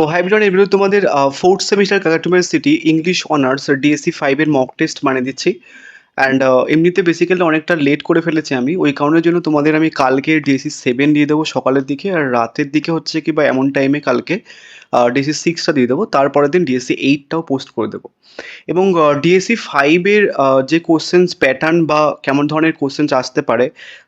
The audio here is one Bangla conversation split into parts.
তো হাই এভরিওয়ান, এগুলো তোমাদের fourth semester Calcutta University English honours DSC 5 এর মক টেস্ট মানে দিচ্ছি। অ্যান্ড এমনিতে বেসিক্যালি অনেকটা লেট করে ফেলেছি আমি, ওই কারণের জন্য তোমাদের আমি কালকে ডিএসসি 7 দিয়ে দেবো সকালের দিকে, আর রাতের দিকে হচ্ছে কি বা এমন টাইমে কালকে ডিএসসি 6টা দিয়ে দেবো, তারপরের দিন ডিএসসি 8টাও পোস্ট করে দেবো। এবং ডিএসসি 5 এর যে কোশ্চেন্স প্যাটার্ন বা কেমন ধরনের কোশ্চেন্স আসতে পারে,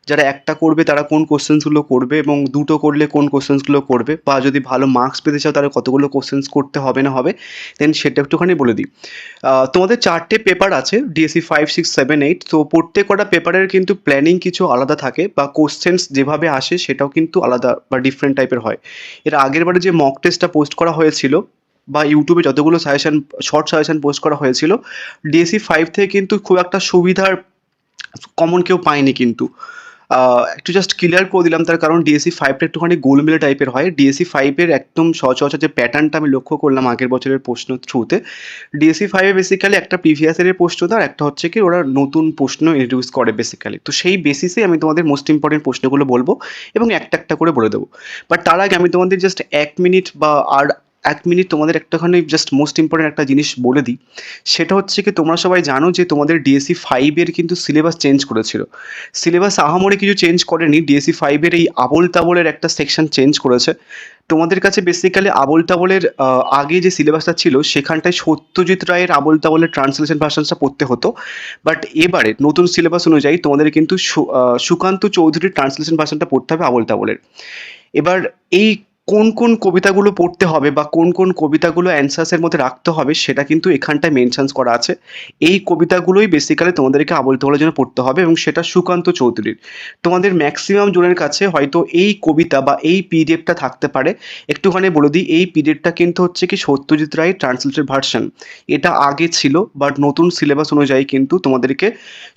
যারা একটা করবে তারা কোন কোশ্চেন্সগুলো করবে এবং দুটো করলে কোন কোশ্চেন্সগুলো করবে, বা যদি ভালো মার্কস পেতে চাও তাহলে কতগুলো কোশ্চেন্স করতে হবে না হবে, দেন সেটা একটুখানি বলে দিই। তোমাদের 4টে পেপার আছে ডিএসসি 5, 6, 7, 8। তো প্রত্যেকটা পেপারের কিন্তু প্ল্যানিং কিছু আলাদা থাকে, বা কোশ্চেন্স যেভাবে আসে সেটাও কিন্তু আলাদা বা ডিফারেন্ট টাইপের হয়। এর আগের বারে যে মক টেস্টটা পোস্ট করা হয়েছিল বা ইউটিউবে যতগুলো সাজেশন, শর্ট সাজেশন পোস্ট করা হয়েছিল, ডিএসসি 5 থেকে কিন্তু খুব একটা সুবিধার কমন কেউ পায়নি কিন্তু। একটু জাস্ট ক্লিয়ার করে দিলাম, তার কারণ ডিএসসি 5টা একটুখানি গোলমেলে টাইপের হয়। ডিএসসি 5 এর একদম সচরাচর যে প্যাটার্নটা আমি লক্ষ্য করলাম আগের বছরের প্রশ্ন থ্রুতে, ডিএসসি 5 এ বেসিক্যালি একটা প্রিভিয়াস ইয়ারের প্রশ্ন দেয়, আর একটা হচ্ছে কি ওরা নতুন প্রশ্ন ইন্ট্রোডিউস করে বেসিক্যালি। তো সেই বেসিসে আমি তোমাদের মোস্ট ইম্পর্টেন্ট প্রশ্নগুলো বলবো এবং একটা একটা করে বলে দেবো। বাট তার আগে আমি তোমাদের জাস্ট 1 মিনিট বা আর 1 মিনিট তোমাদের একটাখানি জাস্ট মোস্ট ইম্পর্টেন্ট একটা জিনিস বলে দিই। সেটা হচ্ছে কি, তোমরা সবাই জানো যে তোমাদের ডিএসসি 5 এর কিন্তু সিলেবাস চেঞ্জ করেছিল। সিলেবাস আহামরি কিছু চেঞ্জ করেনি, ডিএসসি 5 এর এই আবোল তাবোলের একটা সেকশন চেঞ্জ করেছে। তোমাদের কাছে বেসিক্যালি আবোল তাবোলের আগে যে সিলেবাসটা ছিল সেখানটায় সত্যজিৎ রায়ের আবোল তাবোলের ট্রান্সলেশন ভার্সনটা পড়তে হতো। বাট এবারে নতুন সিলেবাস অনুযায়ী তোমাদের কিন্তু সুকান্ত চৌধুরীর ট্রান্সলেশন ভার্সনটা পড়তে হবে আবোল তাবোলের। এবার এই কোন কোন কবিতাগুলো পড়তে হবে বা কোন কোন কবিতাগুলো অ্যান্সার্সের মধ্যে রাখতে হবে সেটা কিন্তু এখানটায় মেনশনস করা আছে। এই কবিতাগুলোই বেসিক্যালি তোমাদেরকে আবোল তাবোলের জন্য পড়তে হবে, এবং সেটা সুকান্ত চৌধুরীর। তোমাদের ম্যাক্সিমাম জনের কাছে হয়তো এই কবিতা বা এই পিডিএফটা থাকতে পারে। একটুখানি বলে দিই, এই পিডিএফটা কিন্তু হচ্ছে কি সত্যজিৎ রায়ের ট্রান্সলেটেড ভার্সন। এটা আগে ছিল, বাট নতুন সিলেবাস অনুযায়ী কিন্তু তোমাদেরকে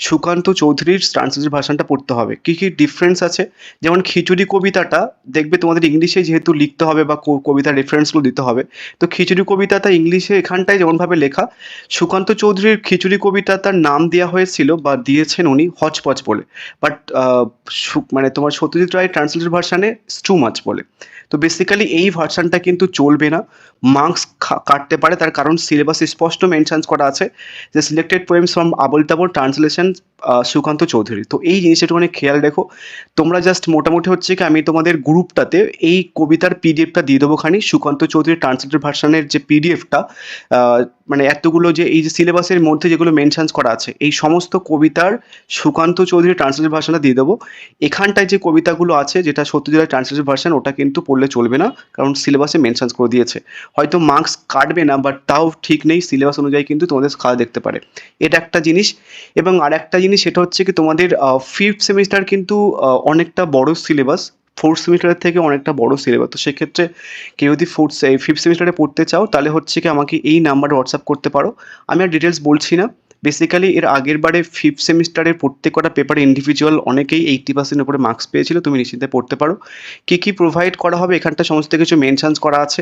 সুকান্ত চৌধুরীর ট্রান্সলেটেড ভার্সনটা পড়তে হবে। কী কী ডিফারেন্স আছে, যেমন খিচুড়ি কবিতাটা দেখবে তোমাদের ইংলিশে যেহেতু লিখতে হবে বা কবিতার রেফারেন্সগুলো দিতে হবে, তো খিচুড়ি কবিতাটা ইংলিশে এখানটায় যেমনভাবে লেখা, সুকান্ত চৌধুরীর খিচুড়ি কবিতা তার নাম দেওয়া হয়েছিল বা দিয়েছেন উনি হচপচ বলে। বাট মানে তোমার সত্যজিৎ রায়ের ট্রান্সলেটেড ভার্সানে টু মাচ বলে। তো বেসিক্যালি এই ভার্সানটা কিন্তু চলবে না, মার্কস কাটতে পারে। তার কারণ সিলেবাস স্পষ্ট মেনশনস করা আছে যে selected poems from Abol Tabol translation Sukanta Chowdhury. তো এই জিনিসটা একটুখানি খেয়াল রেখো। তোমরা জাস্ট মোটামুটি হচ্ছে কি, আমি তোমাদের গ্রুপটাতে এই কবিতার পিডিএফটা দিয়ে দেবো খানি, সুকান্ত চৌধুরীর ট্রান্সলেটেড ভার্সনের যে পিডিএফটা, মানে এতগুলো যে এই যে সিলেবাসের মধ্যে যেগুলো মেনশনস করা আছে এই সমস্ত কবিতার সুকান্ত চৌধুরীর ট্রান্সলেটেড ভার্সনটা দিয়ে দেবো। এখানটায় যে কবিতাগুলো আছে যেটা সত্যজিৎ রায়ের ট্রান্সলেটেড ভার্সন, ওটা কিন্তু পড়লে চলবে না, কারণ সিলেবাসে মেনশনস করে দিয়েছে। হয়তো মার্কস কাটবে না, বাট তাও ঠিক নেই, সিলেবাস অনুযায়ী কিন্তু তোমাদের খাওয়া দেখতে পারে। এটা একটা জিনিস। এবং আর একটা জিনিস, সেটা হচ্ছে কি তোমাদের ফিফথ সেমিস্টার কিন্তু অনেকটা বড় সিলেবাস, ফোর্থ সেমিস্টারের থেকে অনেকটা বড় সিলেবাস। তো সেক্ষেত্রে কেউ যদি ফিফথ সেমিস্টারে পড়তে চাও তাহলে হচ্ছে কি আমাকে এই নাম্বারে হোয়াটসঅ্যাপ করতে পারো। আমি আর ডিটেলস বলছি না। বেসিক্যালি এর আগের বারে ফিফথ সেমিস্টারের প্রত্যেকটা পেপারে ইন্ডিভিজুয়াল অনেকেই 80% উপরে মার্কস পেয়েছিল, তুমি নিশ্চিন্তে পড়তে পারো। কী কী প্রোভাইড করা হবে এখানটা সমস্ত কিছু মেনশনস করা আছে,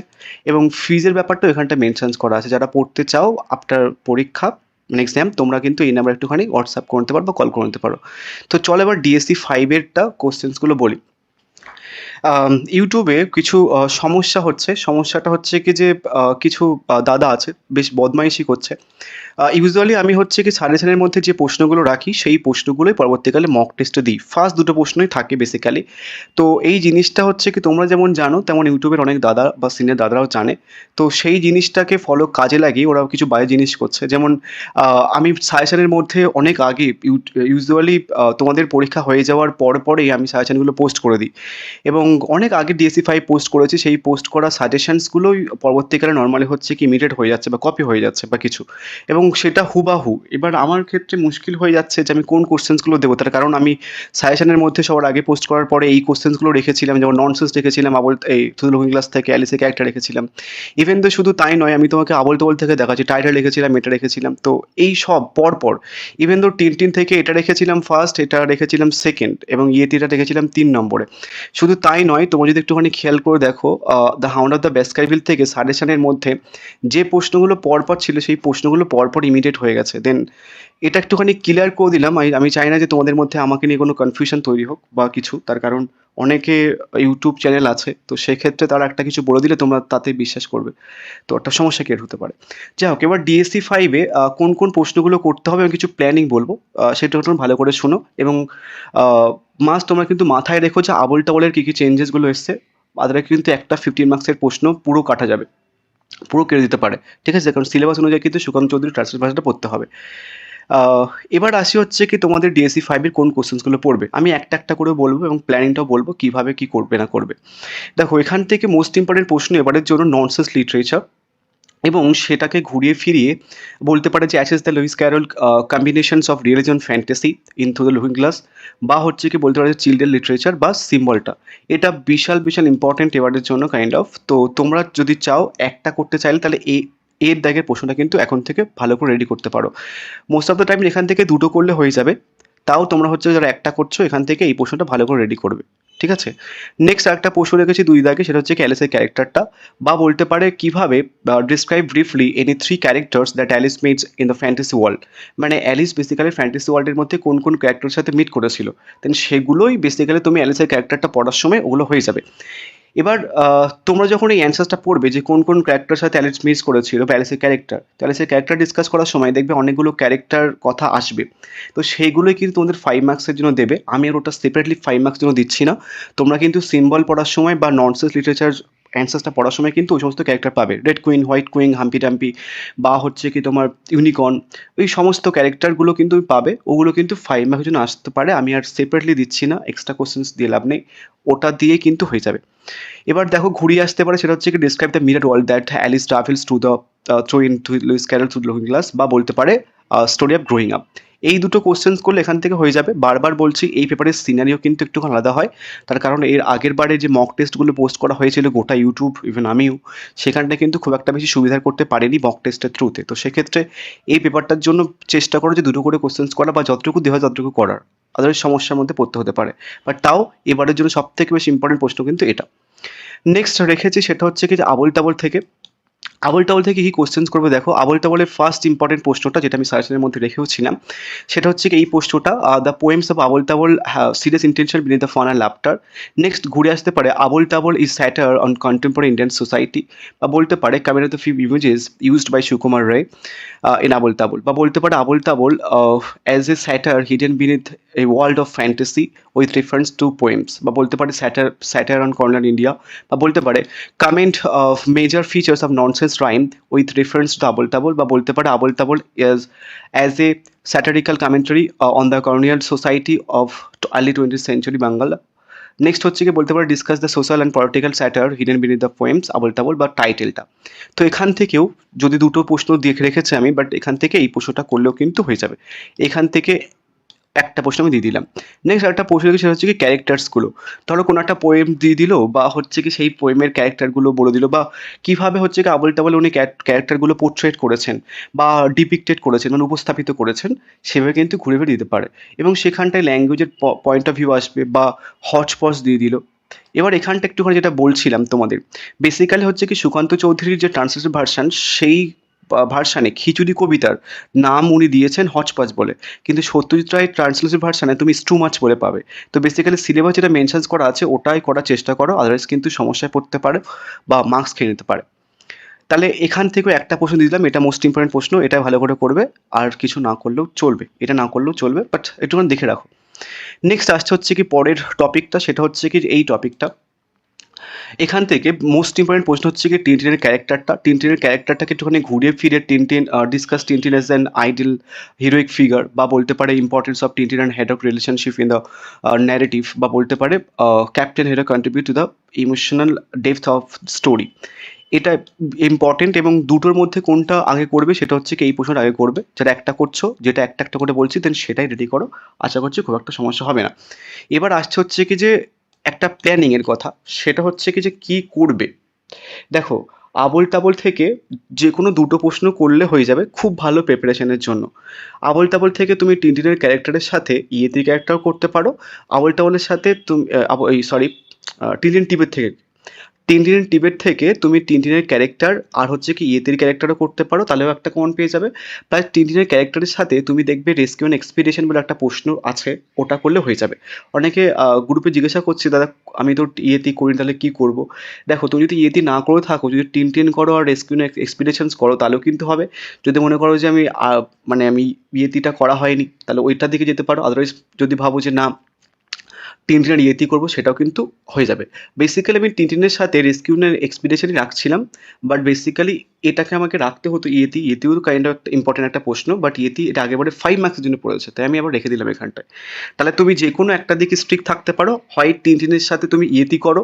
এবং ফিজের ব্যাপারটাও এখানটা মেনশনস করা আছে। যারা পড়তে চাও আফটার পরীক্ষা নেক্সট টাইম তোমরা কিন্তু এই নাম্বার একটুখানি হোয়াটসঅ্যাপ করে নিতে পারো বা কল করে নিতে পারো। তো চলো এবার ডিএসসি 5-এরটা কোশ্চেন্সগুলো বলি। ইউটিউবে কিছু সমস্যা হচ্ছে। সমস্যাটা হচ্ছে কি যে কিছু দাদা আছে বেশ বদমাইশি করছে। ইউজুয়ালি আমি হচ্ছে কি সাজেশনের মধ্যে যে প্রশ্নগুলো রাখি সেই প্রশ্নগুলোই পরবর্তীকালে মক টেস্টে দিই। ফার্স্ট দুটো প্রশ্নই থাকে বেসিক্যালি। তো এই জিনিসটা হচ্ছে কি তোমরা যেমন জানো তেমন ইউটিউবের অনেক দাদা বা সিনিয়র দাদারাও জানে। তো সেই জিনিসটাকে ফলো কাজে লাগিয়ে ওরাও কিছু বাজে জিনিস করছে। যেমন আমি সাজেশনের মধ্যে অনেক আগে ইউজুয়ালি তোমাদের পরীক্ষা হয়ে যাওয়ার পরেই আমি সাজেশনগুলো পোস্ট করে দিই, এবং অনেক আগে ডিএসসি 5 পোস্ট করেছি। সেই পোস্ট করা সাজেশনসগুলোই পরবর্তীকালে নরমালি হচ্ছে কি ইমিটেড হয়ে যাচ্ছে বা কপি হয়ে যাচ্ছে বা কিছু, এবং সেটা হুবাহু। এবার আমার ক্ষেত্রে মুশকিল হয়ে যাচ্ছে যে আমি কোন কোশ্চেন্সগুলো দেবো, তার কারণ আমি সাজেশনের মধ্যে সবার আগে পোস্ট করার পরে এই কোশ্চেন্সগুলো রেখেছিলাম, যেমন ননসেন্স রেখেছিলাম, এই লুকিং গ্লাস থেকে অ্যালিসে ক্যারেক্টার রেখেছিলাম। ইভেন তো শুধু তাই নয়, আমি তোমাকে আবোল তাবোল থেকে দেখাচ্ছি, টাইটেল রেখেছিলাম, এটা রেখেছিলাম। তো এই সব পরপর, ইভেন তো টিন থেকে এটা রেখেছিলাম ফার্স্ট, এটা রেখেছিলাম সেকেন্ড, এবং ইয়েটিটা রেখেছিলাম 3 নম্বরে। শুধু তাই নয়, তোমরা যদি একটুখানি খেয়াল করে দেখো দ্য হাউন্ড অফ দ্য ব্যাসকারভিল থেকে সাজেশনের মধ্যে যে প্রশ্নগুলো পরপর ছিল সেই প্রশ্নগুলো পরপর ইমিডিয়েট হয়ে গেছে। দেন এটা একটুখানি ক্লিয়ার করে দিলাম। আমি চাই না যে তোমাদের মধ্যে আমাকে নিয়ে কোনো কনফিউশন তৈরি হোক বা কিছু। তার কারণ অনেকে ইউটিউব চ্যানেল আছে, তো সেক্ষেত্রে তারা একটা কিছু বলে দিলে তোমরা তাতে বিশ্বাস করবে, তো একটা সমস্যা ক্রিয়েট হতে পারে। যাই হোক, এবার ডিএসসি 5-এ কোন কোন প্রশ্নগুলো করতে হবে এবং কিছু প্ল্যানিং বলবো, সেটা তোমরা ভালো করে শোনো। এবং মাস্ট তোমরা কিন্তু মাথায় রেখো যে আবোল তাবোলের কী কী চেঞ্জেসগুলো এসছে। আদারে কিন্তু একটা 15 মার্কসের প্রশ্ন পুরো কাটা যাবে, পুরো কেটে দিতে পারে, ঠিক আছে? কারণ সিলেবাস অনুযায়ী কিন্তু সুকান্ত চৌধুরী ট্রান্সলেট ভাষাটা পড়তে হবে। আহ, এবার আসি হচ্ছে কি তোমাদের ডিএসসি 5-এর কোন কোশ্চেন্সগুলো পড়বে। আমি একটা একটা করে বলবো এবং প্ল্যানিংটাও বলবো কিভাবে কি করবে না করবে। দেখো, এখান থেকে মোস্ট ইম্পর্টেন্ট প্রশ্ন এবারের জন্য ননসেন্স লিটারেচার, এবং সেটাকে ঘুরিয়ে ফিরিয়ে বলতে পারে যে assess the Lewis Carroll combinations of religion fantasy in through the looking glass, বা হচ্ছে কি বলতে পারে চিলড্রেন লিটারেচার বা সিম্বলটা। এটা বিশাল বিশাল ইম্পর্টেন্ট এবারের জন্য কাইন্ড অফ। তো তোমরা যদি চাও একটা করতে চাইলে তাহলে এর দাগের প্রশ্নটা কিন্তু এখন থেকে ভালো করে রেডি করতে পারো। মোস্ট অফ দ্য টাইম এখান থেকে দুটো করলে হয়ে যাবে, তাও তোমরা হচ্ছে যারা একটা করছো এখান থেকে এই প্রশ্নটা ভালো করে রেডি করবে, ঠিক আছে? নেক্সট আরেকটা প্রশ্ন রেখেছি 2 দাগে, সেটা হচ্ছে কি অ্যালিসের ক্যারেক্টারটা, বা বলতে পারে কিভাবে describe briefly any 3 characters that Alice meets in the fantasy world. মানে অ্যালিস বেসিক্যালি ফ্যান্টাসি ওয়ার্ল্ডের মধ্যে কোন কোন ক্যারেক্টারের সাথে মিট করেছিল, দেন সেগুলোই বেসিক্যালি তুমি অ্যালিসের ক্যারেক্টারটা পড়ার সময় ওগুলো হয়ে যাবে। এবার তোমরা যখন এই অ্যান্সারটা পড়বে যে কোন কোন ক্যারেক্টারের সাথে অ্যালিস মিস করেছিল বা অ্যালিসের ক্যারেক্টার, তো অ্যালিসের ক্যারেক্টার ডিসকাস করার সময় দেখবে অনেকগুলো ক্যারেক্টার কথা আসবে। তো সেইগুলোই কিন্তু তোমাদের 5 মার্কসের জন্য দেবে। আমি আর ওটা সেপারেটলি 5 মার্কসের জন্য দিচ্ছি না। তোমরা কিন্তু সিম্বল পড়ার সময় বা ননসেন্স লিটারেচার অ্যান্সার্সটা পড়ার সময় কিন্তু ওই সমস্ত ক্যারেক্টার পাবে। Red Queen, White Queen, Humpty Dumpty, বা হচ্ছে কি তোমার ইউনিকর্ন, ওই সমস্ত ক্যারেক্টারগুলো কিন্তু পাবে। ওগুলো কিন্তু 5 মার্কের জন্য আসতে পারে। আমি আর সেপারেটলি দিচ্ছি না, এক্সট্রা কোশ্চেন্স দিয়ে লাভ নেই, ওটা দিয়ে কিন্তু হয়ে যাবে। এবার দেখো ঘুরিয়ে আসতে পারে, সেটা হচ্ছে কি describe the mirror world that Alice travels to the through into Lewis Carroll through looking glass, বা বলতে পারে স্টোরি অফ গ্রোয়িং আপ। এই দুটো কোশ্চেন্স করলে এখান থেকে হয়ে যাবে। বারবার বলছি এই পেপারের সিনারিও কিন্তু একটু আলাদা হয়, তার কারণ এর আগের বারে যে মক টেস্টগুলো পোস্ট করা হয়েছিল গোটা ইউটিউব, ইভেন আমিও সেখানটা কিন্তু খুব একটা বেশি সুবিধা করতে পারিনি মক টেস্টের থ্রুতে। তো সেক্ষেত্রে এই পেপারটার জন্য চেষ্টা করো যে দুটো করে কোশ্চেন্স করা, বা যতটুকু দেওয়া হয় ততটুকু করার। আদারওয়াইজ সমস্যার মধ্যে পড়তে হতে পারে, বাট তাও এবারের জন্য সব থেকে বেশি ইম্পর্টেন্ট প্রশ্ন কিন্তু এটা। নেক্সট রেখেছি সেটা হচ্ছে কি যে আবোল তাবোল থেকে। আবোল তাবোল থেকে কি কোশ্চেন্স করবে দেখো। আবোল তাবোলের ফার্স্ট ইম্পর্টেন্ট প্রশ্নটা যেটা আমি সাজেশনের মধ্যে রেখেও ছিলাম, সেটা হচ্ছে কি এই প্রশ্নটা the poems of Abol Tabol serious intention beneath the fun and laughter. Next ঘুরে আসতে পারে Abol Tabol is satire on contemporary Indian society, বা বলতে পারে coming of the few images used by Sukumar Ray in Abol Tabol, বা বলতে পারে Abol Tabol as a satire hidden beneath a world of fantasy with reference to poems, বা বলতে পারে স্যাটার অন কর্নার ইন্ডিয়া, বা বলতে পারে comment of major features of nonsense rhyme with reference to Abul Tabul, বা বলতে পারে Abul Tabul is as a satirical commentary on the colonial society of early 20th century Bangala. Next হচ্ছে কি বলতে পারে discuss the social and political স্যাটার hidden beneath the poems আবল তাবল, বা টাইটেলটা। তো এখান থেকেও যদি দুটো প্রশ্ন দিয়ে রেখেছি আমি, বাট এখান থেকে এই প্রশ্নটা করলেও কিন্তু হয়ে যাবে। এখান থেকে একটা প্রশ্ন আমি দিয়ে দিলাম। নেক্সট আরেকটা প্রশ্ন সেটা হচ্ছে কি ক্যারেক্টার্সগুলো। ধরো কোনো একটা পোয়েম দিয়ে দিল, বা হচ্ছে কি সেই পোয়েমের ক্যারেক্টারগুলো বলে দিল, বা কিভাবে হচ্ছে কি আবোল তাবোল উনি ক্যারেক্টারগুলো পোর্ট্রেট করেছেন বা ডিপিক্টেড করেছেন, মানে উপস্থাপিত করেছেন, সেভাবে কিন্তু ঘুরে ফিরে দিতে পারে। এবং সেখানটায় ল্যাঙ্গুয়েজের পয়েন্ট অফ ভিউ আসবে, বা হচপচ দিয়ে দিল। এবার এখানটা একটুখানি যেটা বলছিলাম তোমাদের, বেসিক্যালি হচ্ছে কি সুকান্ত চৌধুরীর যে ট্রান্সলেটেড ভার্সান, সেই ভার্সানে খিচুড়ি কবিতার নাম উনি দিয়েছেন হচপচ বলে, কিন্তু সত্যজিৎ রায়ের ট্রান্সলেটেড ভার্সানে তুমি স্টু মাছ বলে পাবে। তো বেসিক্যালি সিলেবাস যেটা মেনশনস করা আছে ওটাই করার চেষ্টা করো, আদারওয়াইজ কিন্তু সমস্যায় পড়তে পারে বা মার্কস খেয়ে নিতে পারে। তাহলে এখান থেকেও একটা প্রশ্ন দিয়ে দিলাম, এটা মোস্ট ইম্পর্টেন্ট প্রশ্ন, এটা ভালো করে করবে। আর কিছু না করলেও চলবে, এটা না করলেও চলবে, বাট একটুখানি দেখে রাখো। নেক্সট আসছে হচ্ছে কি পরের টপিকটা, সেটা হচ্ছে কি এই টপিকটা। এখান থেকে মোস্ট ইম্পর্টেন্ট প্রশ্ন হচ্ছে কি টিনটিনের ক্যারেক্টারটা। টিনটিনের ক্যারেক্টারটাকে একটুখানি ঘুরিয়ে ফিরে Tintin discuss Tintin as an idol heroic figure, বা বলতে পারে importance of Tintin and Haddock relationship in the narrative, বা বলতে পারে captain hero contribute to the emotional depth of story. এটা ইম্পর্টেন্ট, এবং দুটোর মধ্যে কোনটা আগে করবে সেটা হচ্ছে কি এই প্রশ্নটা আগে করবে। যারা একটা করছো, যেটা একটা একটা করে বলছি, দেন সেটাই রেডি করো। আশা করছি খুব একটা সমস্যা হবে না। এবার আসছে হচ্ছে কি যে একটা প্ল্যানিং এর কথা, সেটা হচ্ছে কি যে কি করবে। দেখো, আবোল তাবোল থেকে যে কোনো দুটো প্রশ্ন করলে হয়ে যাবে খুব ভালো প্রিপারেশনের জন্য। আবোল তাবোল থেকে তুমি টিনটিনের ক্যারেক্টারের সাথে ইয়েতি ক্যারেক্টারও করতে পারো। আবোল তাবোলের সাথে তুমি সরি, টিনটিন টিবেট থেকে। টিনটিন টিবেট থেকে তুমি টিনটিনের ক্যারেক্টার আর হচ্ছে কি ইয়েতির ক্যারেক্টারও করতে পারো, তাহলেও একটা কমন পেয়ে যাবে। প্লাস টিনটিনের ক্যারেক্টারের সাথে তুমি দেখবে রেস্কিউ অ্যান্ড এক্সপিডিশন বলে একটা প্রশ্ন আছে, ওটা করলে হয়ে যাবে। অনেকে গ্রুপে জিজ্ঞাসা করছে, দাদা আমি তো ইয়েতি করি তাহলে কি করব? দেখো তুমি যদি ইয়েতি না করে থাকো, যদি টিনটিন করো আর রেস্কিউ অ্যান্ড এক্সপিডিশনস করো তাহলেও কিন্তু হবে। যদি মনে করো যে আমি ইয়েতিটা করা হয়নি, তাহলে ওইটার দিকে যেতে পারো। আদারওয়াইজ যদি ভাবো যে না টিনটিনের ইয়েতি করবো, সেটাও কিন্তু হয়ে যাবে। বেসিক্যালি আমি টিনটিনের সাথে রেস্কিউ অ্যান্ড এক্সপিডিশনই রাখছিলাম, বাট বেসিক্যালি এটাকে আমাকে রাখতে হতো ইয়েতি। ইয়েতিও কাইন্ড অফ একটা ইম্পর্টেন্ট একটা প্রশ্ন, বাট ইয়েতি এটা আগেবারে 5 মার্কসের জন্য পড়েছে, তাই আমি আবার রেখে দিলাম এখানটায়। তাহলে তুমি যে কোনো একটা দিকে স্ট্রিক্ট থাকতে পারো, হয় টিনটিনের সাথে তুমি ইয়েতি করো,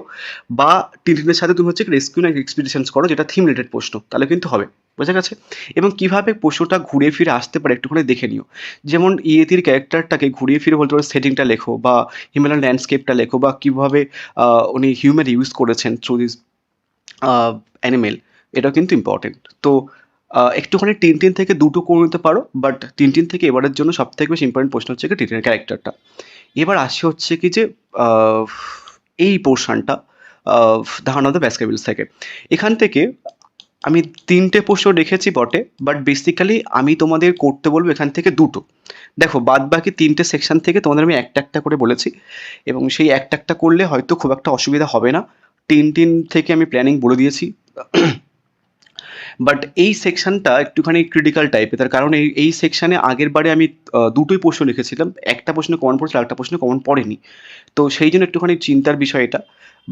বা টিনটিনের সাথে তুমি হচ্ছে রেস্কিউ অ্যান্ড এক্সপিডিশনস করো, যেটা থিম রিলেটেড প্রশ্ন, তাহলে কিন্তু হবে। বোঝা গেছে? এবং কিভাবে প্রশ্নটা ঘুরে ফিরে আসতে পারে একটুখানি দেখে নিও। যেমন ইয়েতির ক্যারেক্টারটাকে ঘুরিয়ে ফিরে বলতে পারো সেটিংটা লেখো, বা হিমালয়ান ল্যান্ডস্কেপটা লেখো, বা কীভাবে উনি হিউম্যান ইউজ করেছেন থ্রু দিস অ্যানিমেল, এটাও কিন্তু ইম্পর্টেন্ট। তো একটুখানি টিনটিন থেকে দুটো করে নিতে পারো, বাট টিনটিন থেকে এবারের জন্য সব থেকে বেশি ইম্পর্টেন্ট প্রশ্ন হচ্ছে কি টিনটিনের ক্যারেক্টারটা। এবার আসি হচ্ছে কি যে আহ, এই পোর্শনটা দ্য হান্ট অফ দ্য ব্যাসকারভিলস থেকে। এখান থেকে আমি 3টে প্রশ্ন রেখেছি বটে, বাট বেসিক্যালি আমি তোমাদের করতে বলবো এখান থেকে দুটো। দেখো বাদবাকি 3টে সেকশন থেকে তোমাদের আমি একটা একটা করে বলেছি, এবং সেই একটা একটা করলে হয়তো খুব একটা অসুবিধা হবে না। টিন থেকে আমি প্ল্যানিং বলে দিয়েছি। বাট এই সেকশনটা একটুখানি ক্রিটিক্যাল টাইপের, তার কারণ এই সেকশনে আগের বারে আমি দুটোই প্রশ্ন লিখেছিলাম, একটা প্রশ্ন কমন পড়েছিল, একটা প্রশ্ন কমন পড়েনি। তো সেই জন্য একটুখানি চিন্তার বিষয় এটা।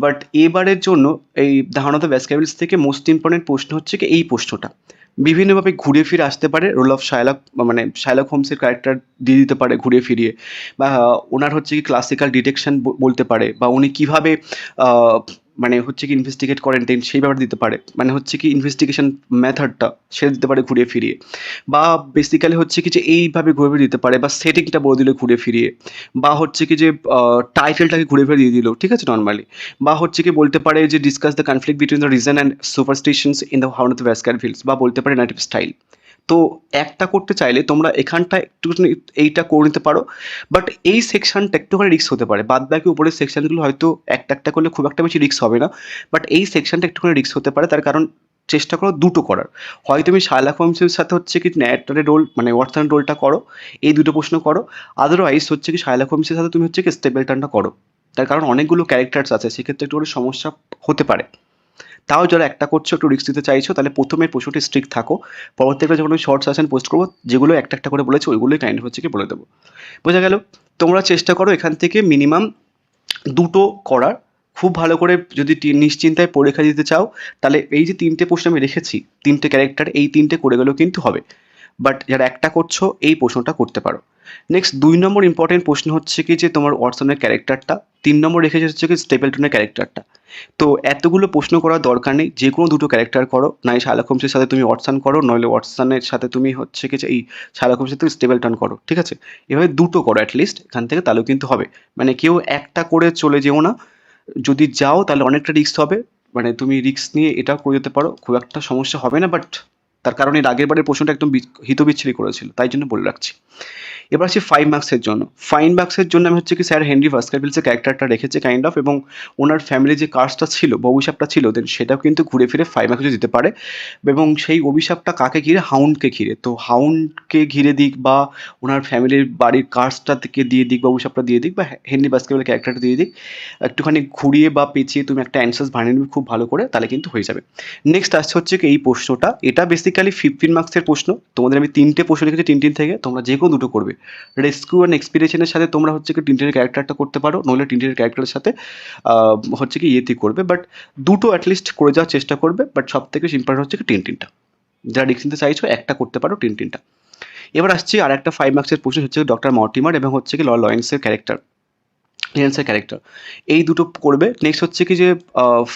বাট এবারের জন্য এই ধারণা অফ দ্য ব্যাসকারভিলস থেকে মোস্ট ইম্পর্টেন্ট প্রশ্ন হচ্ছে কি এই প্রশ্নটা। বিভিন্নভাবে ঘুরে ফিরে আসতে পারে, রোল অফ শায়লক, মানে শায়লক হোমসের ক্যারেক্টার দিয়ে দিতে পারে ঘুরিয়ে ফিরিয়ে, বা ওনার হচ্ছে কি ক্লাসিক্যাল ডিটেকশন বলতে পারে, বা উনি কিভাবে মানে হচ্ছে কি ইনভেস্টিগেট করেন দেন সেই ব্যাপারে দিতে পারে, মানে হচ্ছে কি ইনভেস্টিগেশন মেথডটা সেটা দিতে পারে ঘুরিয়ে ফিরিয়ে, বা বেসিক্যালি হচ্ছে কি যে এইভাবে ঘুরে ফিরে দিতে পারে, বা সেটিংটা বলে দিলে ঘুরে ফিরিয়ে, বা হচ্ছে কি যে টাইটেলটাকে ঘুরে ফিরে দিয়ে দিল, ঠিক আছে নর্মালি, বা হচ্ছে কি বলতে পারে যে discuss the conflict between the reason and superstitions in the Hound of the Baskervilles, বা বলতে পারে নেটিভ স্টাইল। তো একটা করতে চাইলে তোমরা এখানটা একটুখানি এইটা করে নিতে পারো, বাট এই সেকশনটা একটুখানি রিস্ক হতে পারে। বাদ বাকি উপরের সেকশনগুলো হয়তো একটা একটা করলে খুব একটা বেশি রিস্ক হবে না, বাট এই সেকশনটা একটুখানি রিস্ক হতে পারে। তার কারণ চেষ্টা করো দুটো করার, হয় তুমি শার্লক হোমসের সাথে হচ্ছে কি ন্যারেটরের রোল মানে ওয়াটসন রোলটা করো, এই দুটো প্রশ্ন করো। আদারওয়াইজ হচ্ছে কি শার্লক হোমসের সাথে তুমি হচ্ছে কি স্টেপলটনটা করো। তার কারণ অনেকগুলো ক্যারেক্টার্স আছে, সেক্ষেত্রে একটু করে সমস্যা হতে পারে। তাও যারা একটা করছো, একটু রিস্ক নিতে চাইছো, তাহলে প্রথমের প্রশ্নটি স্ট্রিক্ট থাকো। পরবর্তীতে যখন আমি শর্ট সেশন পোস্ট করবো, যেগুলো একটা একটা করে বলেছি ওইগুলোই কাইন্ড হচ্ছে কি বলে দেবো। বোঝা গেল? তোমরা চেষ্টা করো এখান থেকে মিনিমাম দুটো করার। খুব ভালো করে যদি নিশ্চিন্তায় পরীক্ষা দিতে চাও, তাহলে এই যে 3টে প্রশ্ন আমি রেখেছি, 3টে ক্যারেক্টার, এই 3টে করে গেলেও কিন্তু হবে। বাট যারা একটা করছো এই প্রশ্নটা করতে পারো। নেক্সট 2 নম্বর ইম্পর্টেন্ট প্রশ্ন হচ্ছে কি যে তোমার ওয়াটসনের ক্যারেক্টারটা, 3 নম্বর রেখেছে হচ্ছে কি স্টেপলটনের ক্যারেক্টারটা। তো এতগুলো প্রশ্ন করার দরকার নেই, যে কোনো দুটো ক্যারেক্টার করো, নয় শার্লক হোমসের সাথে তুমি ওয়াটসন করো, নইলে ওয়াটসনের সাথে তুমি হচ্ছে কি যে এই শার্লক হোমসের সাথে স্টেপলটন করো, ঠিক আছে? এভাবে দুটো করো অ্যাটলিস্ট এখান থেকে, তাহলেও কিন্তু হবে। মানে কেউ একটা করে চলে যেও না, যদি যাও তাহলে অনেকটা রিস্ক হবে। মানে তুমি রিস্ক নিয়ে এটাও করে যেতে পারো, খুব একটা সমস্যা হবে না, বাট তার কারণ এর আগের বারের প্রশ্নটা একদম হিতবিচ্ছিরি করেছিল, তাই জন্য বলে রাখছি। এবার আসছি 5 মার্কসের জন্য। 5 মার্কসের জন্য আমি হচ্ছে কি স্যার হেনরি ভাস্কারভিলসের ক্যারেক্টারটা রেখেছি কাইন্ড অফ, এবং ওনার ফ্যামিলি যে কার্সটা ছিল বা অভিশাপটা ছিল, দেন সেটাও কিন্তু ঘুরে ফিরে 5 মার্কসে দিতে পারে। এবং সেই অভিশাপটা কাকে ঘিরে? হাউন্ডকে ঘিরে। তো হাউন্ডকে ঘিরে দিক, বা ওনার ফ্যামিলির বাড়ির কার্সটা থেকে দিয়ে দিক, বা অভিশাপটা দিয়ে দিক, বা হেনরি ভাস্কারভিলের ক্যারেক্টারটা দিয়ে দিক, একটুখানি ঘুরিয়ে বা পেঁচিয়ে তুমি একটা অ্যান্সার্স বানিয়ে নিবে খুব ভালো করে, তাহলে কিন্তু হয়ে যাবে। নেক্সট আসছে হচ্ছে কি এই প্রশ্নটা, এটা বেসিক্যালি 15 মার্কসের প্রশ্ন। তোমাদের আমি 3টে প্রশ্ন লিখেছি টিনটিন থেকে, তোমরা যে কোনো দুটো করবে। রেস্কিউ অ্যান্ড এক্সপিডিশনের সাথে তোমরা হচ্ছে কি টিনটিনের ক্যারেক্টারটা করতে পারো, নইলে টিনটিনের ক্যারেক্টারের সাথে হচ্ছে কি ইয়েতি করবে, বাট দুটো অ্যাটলিস্ট করে যাওয়ার চেষ্টা করবে। বাট সব থেকে ইম্পর্টেন্ট হচ্ছে কি টিনটিনটা, যারা রিস্ক নিতে চাইছো একটা করতে পারো টিনটিনটা। এবার আসছি আর একটা 5 মার্কসের প্রশ্ন হচ্ছে ডক্টর মর্টিমার এবং হচ্ছে কি লয়েন্সের ক্যারেক্টার, লিনেন্সের ক্যারেক্টার, এই দুটো করবে। নেক্সট হচ্ছে কি যে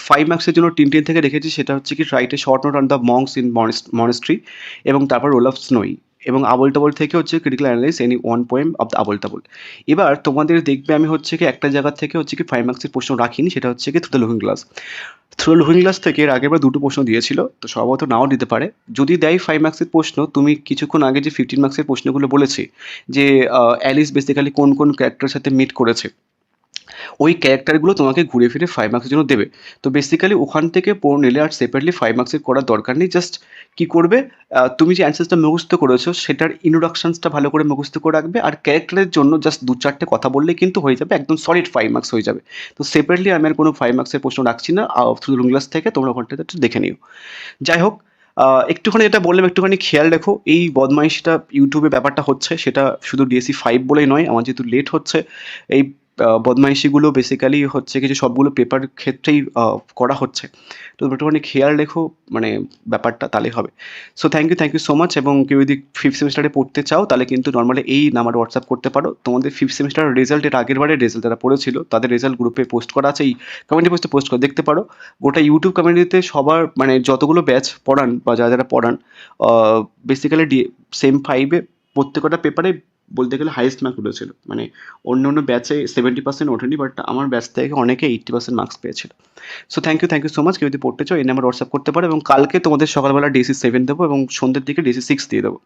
5 মার্কসের জন্য টিনটিন থেকে রেখেছি, সেটা হচ্ছে কি write a short note on the monks in monastery, এবং তারপর রোল অফ স্নোই, এবং আবোল তাবোল থেকে হচ্ছে critical analyse any one poem of the Abol Tabol. এবার তোমাদের দেখবে আমি হচ্ছে কি একটা জায়গা থেকে হচ্ছে কি 5 মার্কসের প্রশ্ন রাখিনি, সেটা হচ্ছে কি through the looking glass. Through the looking glass থেকে এর আগেরবার দুটো প্রশ্ন দিয়েছিল, তো সম্ভবত নাও দিতে পারে। যদি দেয় 5 মার্কসের প্রশ্ন, তুমি কিছুক্ষণ আগে যে 15 মার্কসের প্রশ্নগুলো বলেছি যে অ্যালিস বেসিক্যালি কোন কোন ক্যারেক্টারের সাথে মিট করেছে, ওই ক্যারেক্টারগুলো তোমাকে ঘুরে ফিরে 5 মার্কসের জন্য দেবে। তো বেসিক্যালি ওখান থেকে পড়ে নিলে আর সেপারেটলি 5 মার্কসের করার দরকার নেই। জাস্ট কি করবে, তুমি যে অ্যানসারসটা মুখস্থ করেছো সেটার ইন্ট্রোডাকশনসটা ভালো করে মুখস্থ করে রাখবে, আর ক্যারেক্টারের জন্য জাস্ট ২-৪ টে কথা বললেই কিন্তু হয়ে যাবে, একদম সলিড 5 মার্কস হয়ে যাবে। তো সেপারেটলি আমি আর কোনো 5 মার্কসের প্রশ্ন রাখছি না। থ্রু লুকিং গ্লাস থেকে তোমরা ওখানটাতে একটু দেখে নিও। যাই হোক, একটুখানি যেটা বললাম একটুখানি খেয়াল রেখো, এই বদমাইশিটা ইউটিউবে ব্যাপারটা হচ্ছে সেটা শুধু ডিএসসি 5 বলেই নয়, আমার যেহেতু লেট হচ্ছে এই বদমাইশিগুলো বেসিক্যালি হচ্ছে কি যে সবগুলো পেপার ক্ষেত্রেই করা হচ্ছে। তো একটুখানি খেয়াল রেখো মানে ব্যাপারটা, তাহলেই হবে। So thank you so much. এবং কেউ যদি 5th সেমিস্টারে পড়তে চাও তাহলে কিন্তু নরমালি এই নাম্বারে হোয়াটসঅ্যাপ করতে পারো। তোমাদের 5th সেমিস্টারের রেজাল্ট, এর আগের বারের রেজাল্ট যারা পড়েছিল তাদের রেজাল্ট গ্রুপে পোস্ট করা আছে, এই কমিউনিটি পোস্টে পোস্ট করে দেখতে পারো। গোটা ইউটিউব কমিউনিটিতে সবার মানে যতগুলো ব্যাচ পড়ান বা যারা পড়ান, বেসিক্যালি সেম 5 এ প্রত্যেকটা পেপারে বলতে গেলে হাইয়েস্ট মার্ক তুলেছিল। মানে অন্য ব্যাচে 70% ওঠেনি, বাট আমার ব্যাচ থেকে অনেকে 80% মার্কস পেয়েছিল। So thank you so much. কেউ যদি পড়তে চাও এই নাম্বার হোয়াটসঅ্যাপ করতে পারো, এবং কালকে তোমাদের সকালবেলা ডিএসসি 7 দেবো এবং সন্ধ্যের দিকে ডিএসসি 6 দিয়ে দেবো।